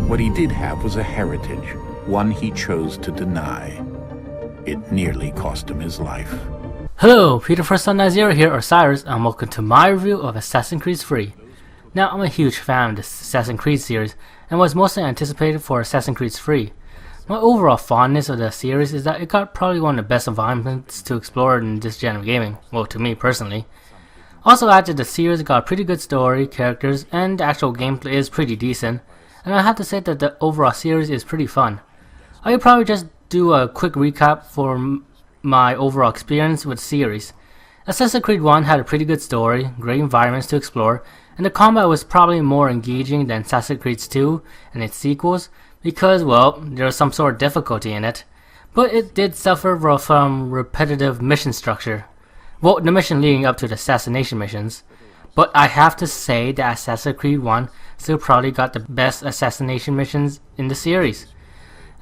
What he did have was a heritage, one he chose to deny. It nearly cost him his life. Hello, Peter for Sun90 here, or Cyrus, and welcome to my review of Assassin's Creed 3. Now, I'm a huge fan of the Assassin's Creed series, and was mostly anticipated for Assassin's Creed 3. My overall fondness of the series is that it got probably one of the best environments to explore in this genre of gaming, well, to me personally. Also, after the series got a pretty good story, characters, and the actual gameplay is pretty decent, and I have to say that the overall series is pretty fun. I could probably just do a quick recap for my overall experience with the series. Assassin's Creed 1 had a pretty good story, great environments to explore, and the combat was probably more engaging than Assassin's Creed 2 and its sequels because, well, there was some sort of difficulty in it. But it did suffer from repetitive mission structure. Well, the mission leading up to the assassination missions. But I have to say that Assassin's Creed 1 still probably got the best assassination missions in the series.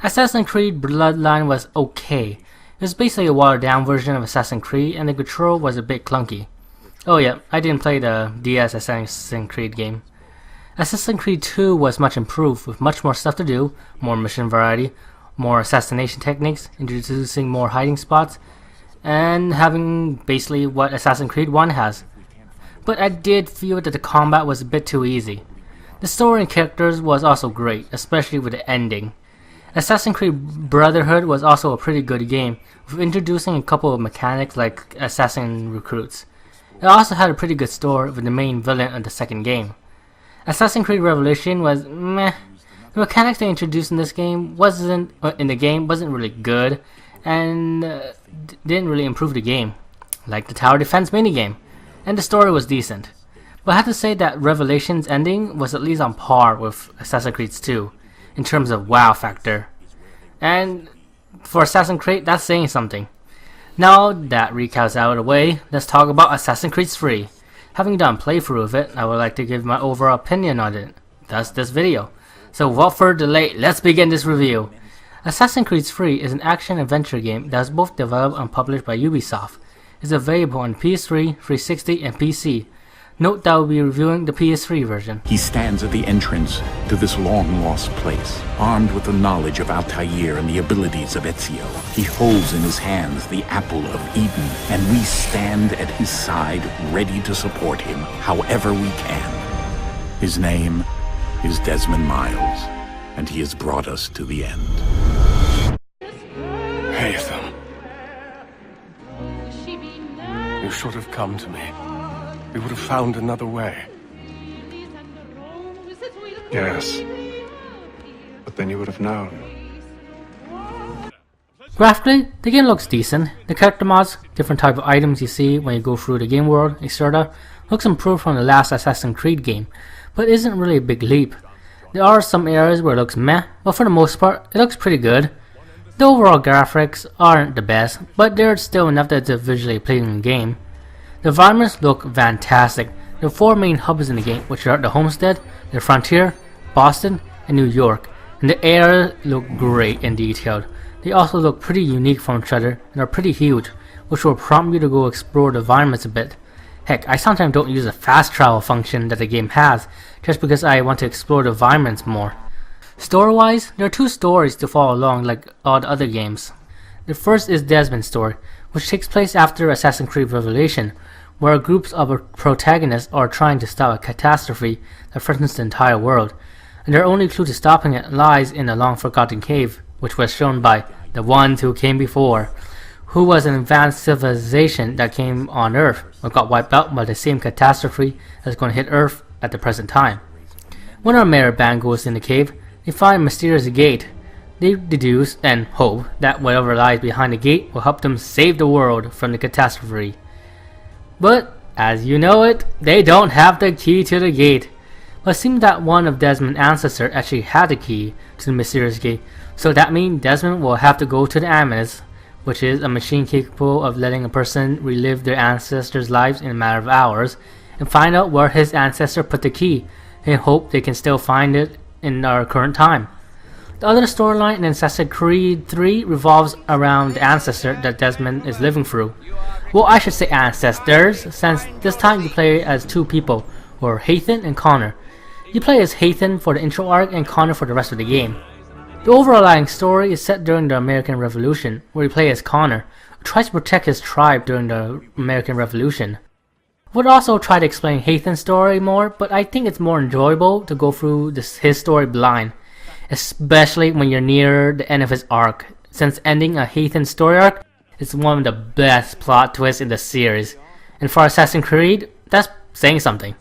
Assassin's Creed Bloodline was okay. It was basically a watered down version of Assassin's Creed, and the control was a bit clunky. Oh yeah, I didn't play the DS Assassin's Creed game. Assassin's Creed 2 was much improved, with much more stuff to do, more mission variety, more assassination techniques, introducing more hiding spots, and having basically what Assassin's Creed 1 has. But I did feel that the combat was a bit too easy. The story and characters was also great, especially with the ending. Assassin's Creed Brotherhood was also a pretty good game, with introducing a couple of mechanics like assassin recruits. It also had a pretty good story with the main villain of the second game. Assassin's Creed Revelation was meh. The mechanics they introduced in this game wasn't really good, and didn't really improve the game, like the tower defense minigame, and the story was decent. But I have to say that Revelation's ending was at least on par with Assassin's Creed 2. In terms of wow factor. And for Assassin's Creed, that's saying something. Now that recap's out of the way, let's talk about Assassin's Creed 3. Having done a playthrough of it, I would like to give my overall opinion on it. Thus this video. So without further delay, let's begin this review. Assassin's Creed 3 is an action-adventure game that is both developed and published by Ubisoft. It is available on PS3, 360, and PC. Note that we'll be reviewing the PS3 version. He stands at the entrance to this long-lost place, armed with the knowledge of Altair and the abilities of Ezio. He holds in his hands the apple of Eden, and we stand at his side, ready to support him however we can. His name is Desmond Miles, and he has brought us to the end. Haytham, you should have come to me. We would have found another way. Yes. But then you would have known. Graphically, the game looks decent. The character mods, different type of items you see when you go through the game world, etc. looks improved from the last Assassin's Creed game, but isn't really a big leap. There are some areas where it looks meh, but for the most part, it looks pretty good. The overall graphics aren't the best, but they're still enough that it's a visually pleasing game. The environments look fantastic. There are 4 main hubs in the game, which are the Homestead, the Frontier, Boston, and New York, and the areas look great and detailed. They also look pretty unique from each other and are pretty huge, which will prompt you to go explore the environments a bit. Heck, I sometimes don't use the fast travel function that the game has, just because I want to explore the environments more. Story-wise, there are 2 stories to follow along like all the other games. The first is Desmond's story, which takes place after Assassin's Creed Revelation, where groups of protagonists are trying to stop a catastrophe that threatens the entire world, and their only clue to stopping it lies in a long-forgotten cave, which was shown by the ones who came before, who was an advanced civilization that came on Earth, but got wiped out by the same catastrophe that's going to hit Earth at the present time. When our mayor band goes in the cave, they find a mysterious gate. They deduce and hope that whatever lies behind the gate will help them save the world from the catastrophe. But, as you know it, they don't have the key to the gate. But it seems that one of Desmond's ancestors actually had the key to the mysterious gate, so that means Desmond will have to go to the Amulet, which is a machine capable of letting a person relive their ancestors' lives in a matter of hours, and find out where his ancestor put the key, and hope they can still find it in our current time. The other storyline in Assassin's Creed 3 revolves around the ancestor that Desmond is living through. Well, I should say ancestors, since this time you play as 2 people, or Haytham and Connor. You play as Hathan for the intro arc and Connor for the rest of the game. The overlying story is set during the American Revolution, where you play as Connor, who tries to protect his tribe during the American Revolution. I would also try to explain Hathan's story more, but I think it's more enjoyable to go through his story blind, especially when you're near the end of his arc, since ending a Hathan story arc is one of the best plot twists in the series, and for Assassin's Creed, that's saying something.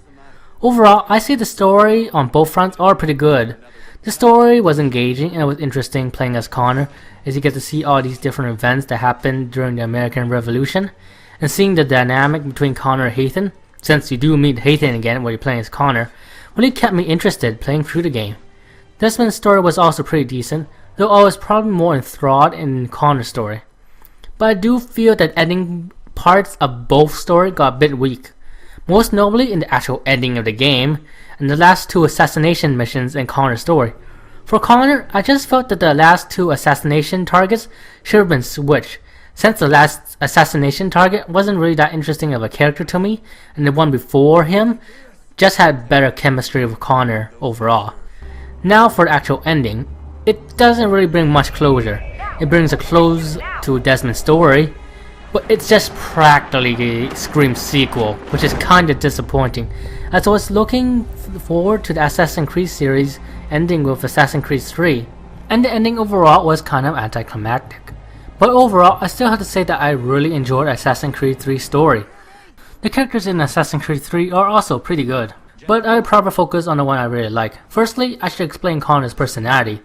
Overall, I see the story on both fronts are pretty good. The story was engaging and it was interesting playing as Connor, as you get to see all these different events that happened during the American Revolution, and seeing the dynamic between Connor and Hathan, since you do meet Hathan again while you're playing as Connor, really kept me interested playing through the game. Desmond's story was also pretty decent, though I was probably more enthralled in Connor's story. But I do feel that ending parts of both stories got a bit weak, most notably in the actual ending of the game, and the last two assassination missions in Connor's story. For Connor, I just felt that the last two assassination targets should have been switched, since the last assassination target wasn't really that interesting of a character to me, and the one before him just had better chemistry with Connor overall. Now for the actual ending, it doesn't really bring much closure. It brings a close to Desmond's story, but it's just practically a Scream sequel, which is kinda disappointing, as I was looking forward to the Assassin's Creed series ending with Assassin's Creed 3, and the ending overall was kind of anticlimactic. But overall, I still have to say that I really enjoyed Assassin's Creed 3's story. The characters in Assassin's Creed 3 are also pretty good, but I would probably focus on the one I really like. Firstly, I should explain Connor's personality.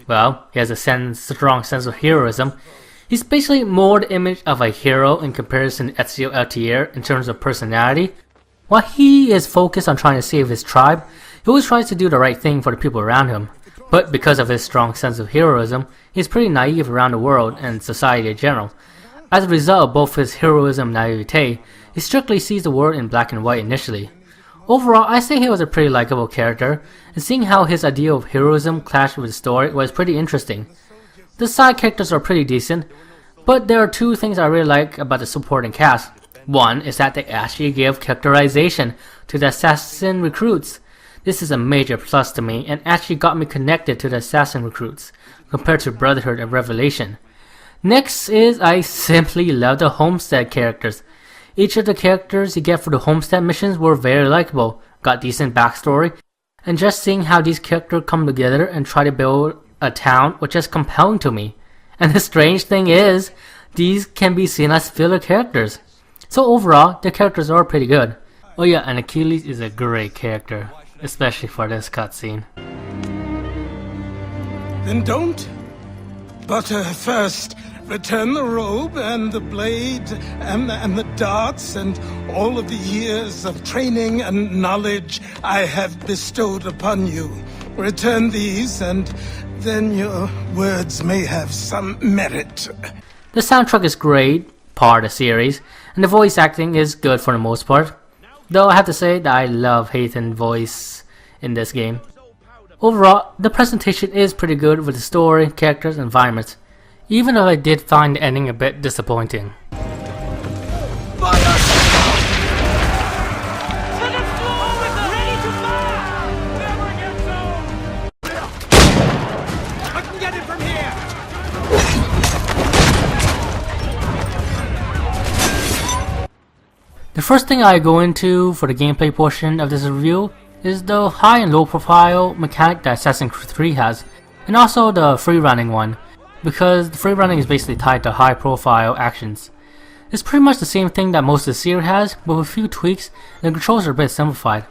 Well, he has a strong sense of heroism. He's basically more the image of a hero in comparison to Ezio Altair in terms of personality. While he is focused on trying to save his tribe, he always tries to do the right thing for the people around him. But because of his strong sense of heroism, he's pretty naive around the world and society in general. As a result of both his heroism and naivete, he strictly sees the world in black and white initially. Overall, I say he was a pretty likable character, and seeing how his idea of heroism clashed with the story was pretty interesting. The side characters are pretty decent, but there are two things I really like about the supporting cast. One is that they actually give characterization to the assassin recruits. This is a major plus to me and actually got me connected to the assassin recruits, compared to Brotherhood and Revelation. Next is I simply love the Homestead characters. Each of the characters you get for the Homestead missions were very likable, got decent backstory, and just seeing how these characters come together and try to build a town was just compelling to me. And the strange thing is, these can be seen as filler characters. So overall, the characters are pretty good. Oh yeah, and Achilles is a great character, especially for this cutscene. Then don't. But first, return the robe and the blade and the darts and all of the years of training and knowledge I have bestowed upon you. Return these and then your words may have some merit. The soundtrack is great, part of the series, and the voice acting is good for the most part. Though I have to say that I love Hathan's voice in this game. Overall, the presentation is pretty good with the story, characters, and environments, even though I did find the ending a bit disappointing. The first thing I go into for the gameplay portion of this review is the high and low profile mechanic that Assassin's Creed 3 has, and also the free running one, because the free running is basically tied to high profile actions. It's pretty much the same thing that most of the series has, but with a few tweaks, the controls are a bit simplified.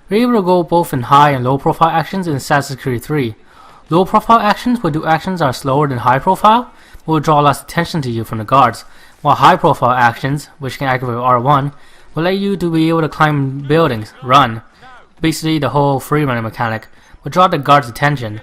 You're able to go both in high and low profile actions in Assassin's Creed 3. Low profile actions will do actions that are slower than high profile, but will draw less attention to you from the guards, while high profile actions, which can activate R1, will let you to be able to climb buildings, run. Basically the whole free running mechanic will draw the guard's attention.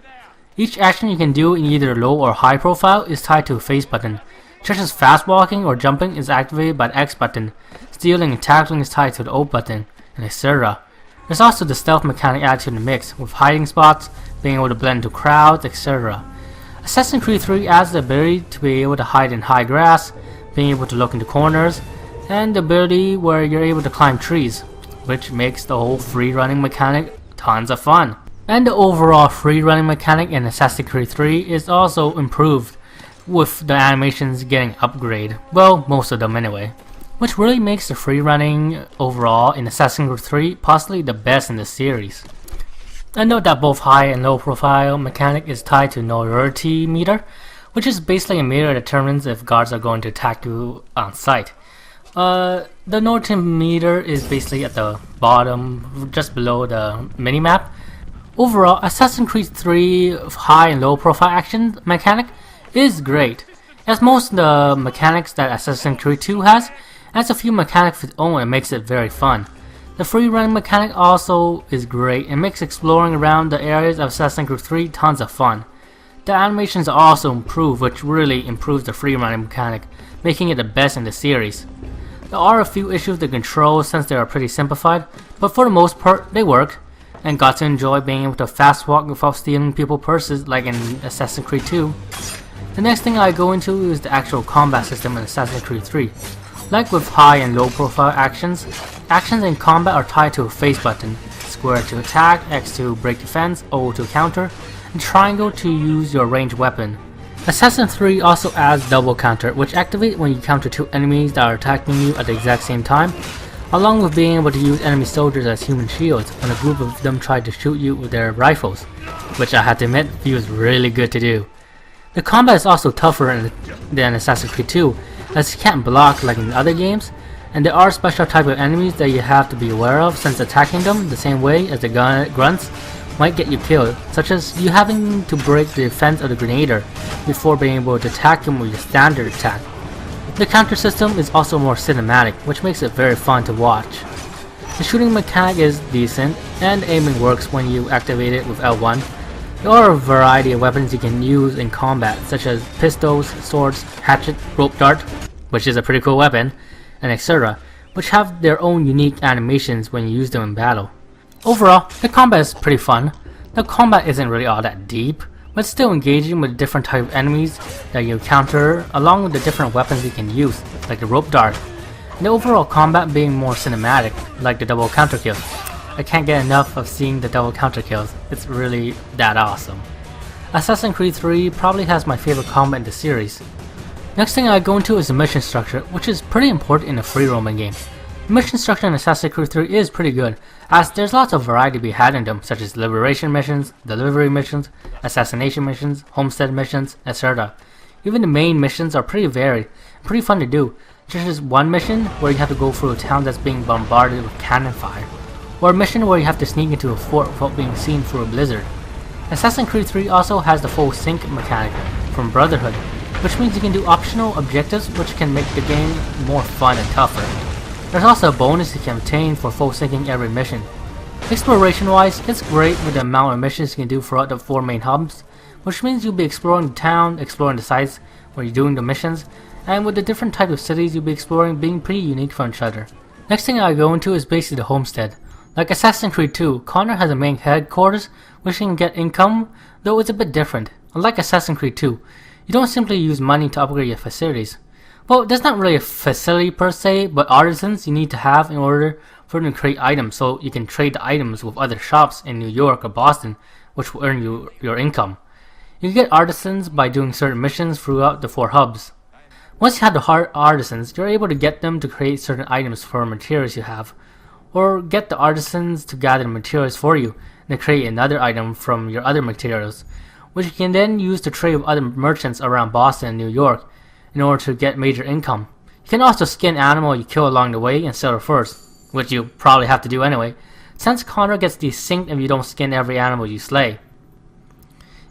Each action you can do in either low or high profile is tied to a face button, such as fast walking or jumping is activated by the X button, stealing and tackling is tied to the O button, and etc. There's also the stealth mechanic added to the mix, with hiding spots, being able to blend into crowds, etc. Assassin's Creed 3 adds the ability to be able to hide in high grass, being able to look into corners, and the ability where you're able to climb trees, which makes the whole free running mechanic tons of fun. And the overall free running mechanic in Assassin's Creed 3 is also improved, with the animations getting upgraded, well, most of them anyway, which really makes the free running overall in Assassin's Creed 3 possibly the best in the series. And note that both high and low profile mechanic is tied to notoriety meter, which is basically a meter that determines if guards are going to attack you on sight. The notoriety meter is basically at the bottom, just below the minimap. Overall, Assassin's Creed 3 high and low profile action mechanic is great. As most of the mechanics that Assassin's Creed 2 has a few mechanics of its own and makes it very fun. The free running mechanic also is great and makes exploring around the areas of Assassin's Creed 3 tons of fun. The animations are also improved, which really improves the free running mechanic, making it the best in the series. There are a few issues with the controls since they are pretty simplified, but for the most part they work, and got to enjoy being able to fast walk without stealing people's purses like in Assassin's Creed 2. The next thing I go into is the actual combat system in Assassin's Creed 3. Like with high and low profile actions in combat are tied to a face button, square to attack, X to break defense, O to counter, and triangle to use your ranged weapon. Assassin's 3 also adds double counter, which activates when you counter two enemies that are attacking you at the exact same time, along with being able to use enemy soldiers as human shields when a group of them try to shoot you with their rifles, which I have to admit feels really good to do. The combat is also tougher than Assassin's Creed 2, as you can't block like in other games, and there are special type of enemies that you have to be aware of, since attacking them the same way as the grunts might get you killed, such as you having to break the defense of the grenader before being able to attack him with your standard attack. The counter system is also more cinematic, which makes it very fun to watch. The shooting mechanic is decent, and aiming works when you activate it with L1. There are a variety of weapons you can use in combat, such as pistols, swords, hatchet, rope dart, which is a pretty cool weapon, and etc., which have their own unique animations when you use them in battle. Overall, the combat is pretty fun. The combat isn't really all that deep, but still engaging with different type of enemies that you encounter, along with the different weapons you can use, like the rope dart, and the overall combat being more cinematic, like the double counter kills. I can't get enough of seeing the double counter kills, it's really that awesome. Assassin's Creed 3 probably has my favorite combat in the series. Next thing I go into is the mission structure, which is pretty important in a free roaming game. The mission structure in Assassin's Creed 3 is pretty good, as there's lots of variety to be had in them, such as liberation missions, delivery missions, assassination missions, homestead missions, etc. Even the main missions are pretty varied, and pretty fun to do, such as one mission where you have to go through a town that's being bombarded with cannon fire, or a mission where you have to sneak into a fort without being seen through a blizzard. Assassin's Creed 3 also has the full sync mechanic from Brotherhood, which means you can do optional objectives which can make the game more fun and tougher. There's also a bonus you can obtain for full syncing every mission. Exploration wise, it's great with the amount of missions you can do throughout the 4 main hubs, which means you'll be exploring the town, exploring the sites where you're doing the missions, and with the different types of cities you'll be exploring being pretty unique from each other. Next thing I go into is basically the homestead. Like Assassin's Creed 2, Connor has a main headquarters which can get income, though it's a bit different. Unlike Assassin's Creed 2, you don't simply use money to upgrade your facilities. Well, there's not really a facility per se, but artisans you need to have in order for them to create items, so you can trade the items with other shops in New York or Boston, which will earn you your income. You can get artisans by doing certain missions throughout the 4 hubs. Once you have the artisans, you're able to get them to create certain items for materials you have, or get the artisans to gather the materials for you and create another item from your other materials, which you can then use to trade with other merchants around Boston and New York in order to get major income. You can also skin animal you kill along the way and sell it first, which you probably have to do anyway, since Connor gets desynced if you don't skin every animal you slay.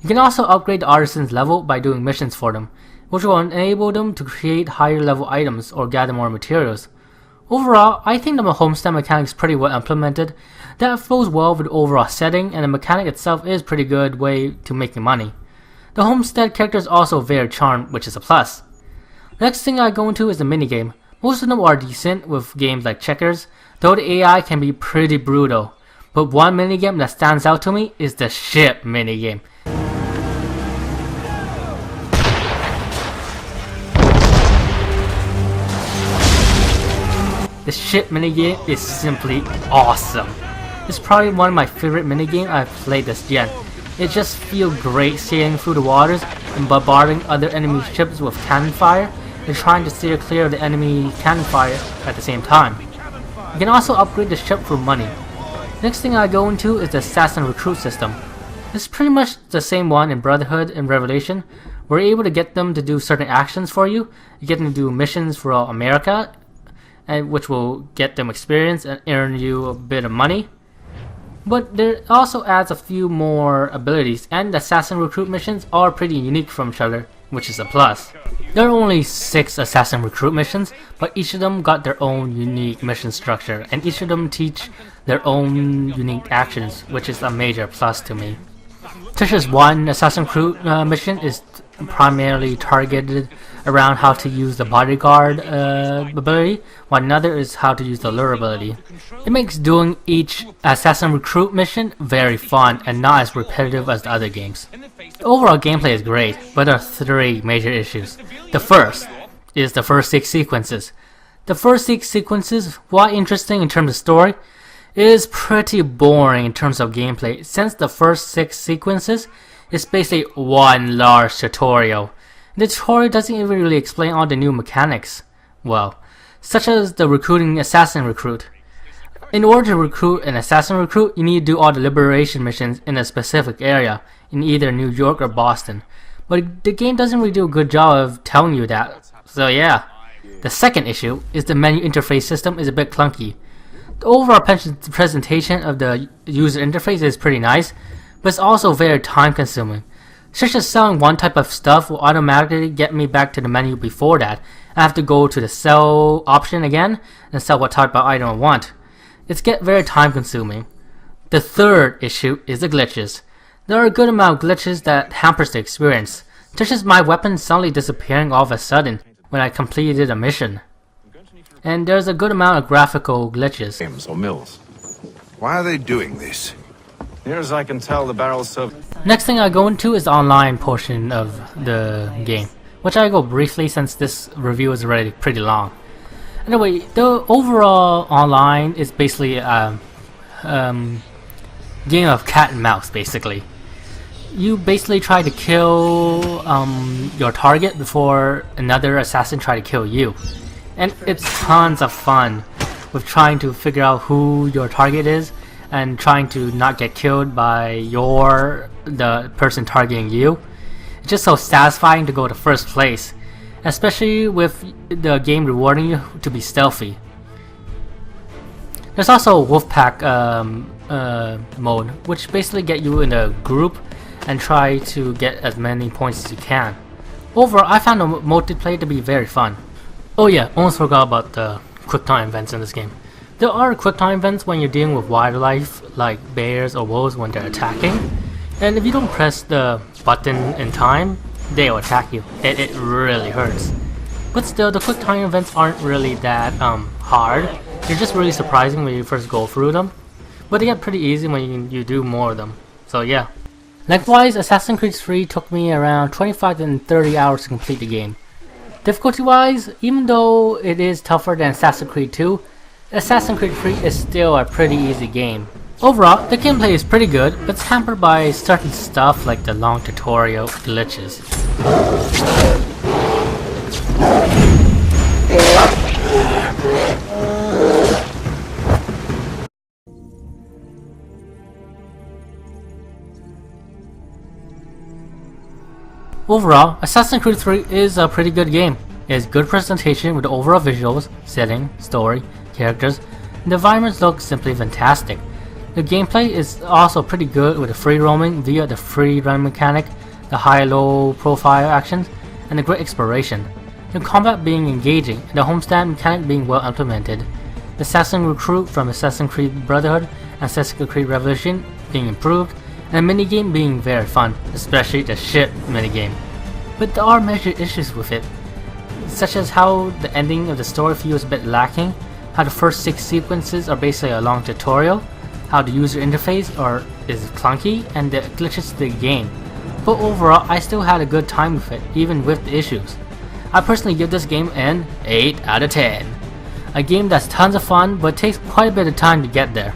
You can also upgrade the artisan's level by doing missions for them, which will enable them to create higher level items or gather more materials. Overall, I think the homestead mechanic is pretty well implemented, that flows well with the overall setting, and the mechanic itself is a pretty good way to making money. The homestead character is also very charmed, which is a plus. Next thing I go into is the minigame. Most of them are decent with games like checkers, though the AI can be pretty brutal. But one minigame that stands out to me is the ship minigame. The ship minigame is simply awesome. The is probably one of my favorite minigames I've played this gen. It just feels great sailing through the waters and bombarding other enemy ships with cannon fire and trying to steer clear of the enemy cannon fire at the same time. You can also upgrade the ship for money. Next thing I go into is the assassin recruit system. It's pretty much the same one in Brotherhood and Revelation. We're able to get them to do certain actions for you. You get them to do missions for America, and which will get them experience and earn you a bit of money. But there also adds a few more abilities, and the assassin recruit missions are pretty unique from each other, which is a plus. There are only 6 assassin recruit missions, but each of them got their own unique mission structure, and each of them teach their own unique actions, which is a major plus to me. Such as one assassin recruit mission is primarily targeted around how to use the bodyguard ability, while another is how to use the lure ability. It makes doing each assassin recruit mission very fun and not as repetitive as the other games. The overall gameplay is great, but there are 3 major issues. The first is the first 6 sequences. The first 6 sequences, while interesting in terms of story, is pretty boring in terms of gameplay, since the first 6 sequences is basically one large tutorial. The tutorial doesn't even really explain all the new mechanics well, such as the recruiting assassin recruit. In order to recruit an assassin recruit, you need to do all the liberation missions in a specific area, in either New York or Boston. But the game doesn't really do a good job of telling you that, so yeah. The second issue is the menu interface system is a bit clunky. The overall presentation of the user interface is pretty nice, but it's also very time consuming. Such as selling one type of stuff will automatically get me back to the menu before that. I have to go to the sell option again and sell what type of item I want. It's very time consuming. The third issue is the glitches. There are a good amount of glitches that hampers the experience, such as my weapon suddenly disappearing all of a sudden when I completed a mission. And there's a good amount of graphical glitches. Games or mills. Why are they doing this? Near as I can tell, the barrels serve. Next thing I go into is the online portion of the game, which I go briefly since this review is already pretty long. Anyway, the overall online is basically a game of cat and mouse, basically. You basically try to kill your target before another assassin try to kill you. And it's tons of fun with trying to figure out who your target is and trying to not get killed by the person targeting you. It's just so satisfying to go to first place, especially with the game rewarding you to be stealthy. There's also a Wolfpack mode, which basically get you in a group and try to get as many points as you can. Overall, I found the multiplayer to be very fun. Oh yeah, almost forgot about the quick-time events in this game. There are quick-time events when you're dealing with wildlife like bears or wolves when they're attacking, and if you don't press the button in time, they'll attack you. It really hurts. But still, the quick-time events aren't really that hard. They're just really surprising when you first go through them, but they get pretty easy when you do more of them. So yeah. Likewise, Assassin's Creed 3 took me around 25 to 30 hours to complete the game. Difficulty-wise, even though it is tougher than Assassin's Creed 2, Assassin's Creed 3 is still a pretty easy game. Overall, the gameplay is pretty good, but it's hampered by certain stuff like the long tutorial glitches. Overall, Assassin's Creed 3 is a pretty good game. It has good presentation with the overall visuals, setting, story, characters, and the environments look simply fantastic. The gameplay is also pretty good with the free roaming via the free run mechanic, the high-low profile actions, and the great exploration. The combat being engaging, and the homestand mechanic being well implemented. The assassin recruit from Assassin's Creed Brotherhood and Assassin's Creed Revelation being improved, and the minigame being very fun, especially the ship minigame. But there are major issues with it, such as how the ending of the story feels a bit lacking, how the first 6 sequences are basically a long tutorial, how the user interface is clunky, and the glitches to the game. But overall, I still had a good time with it, even with the issues. I personally give this game an 8 out of 10. A game that's tons of fun, but takes quite a bit of time to get there.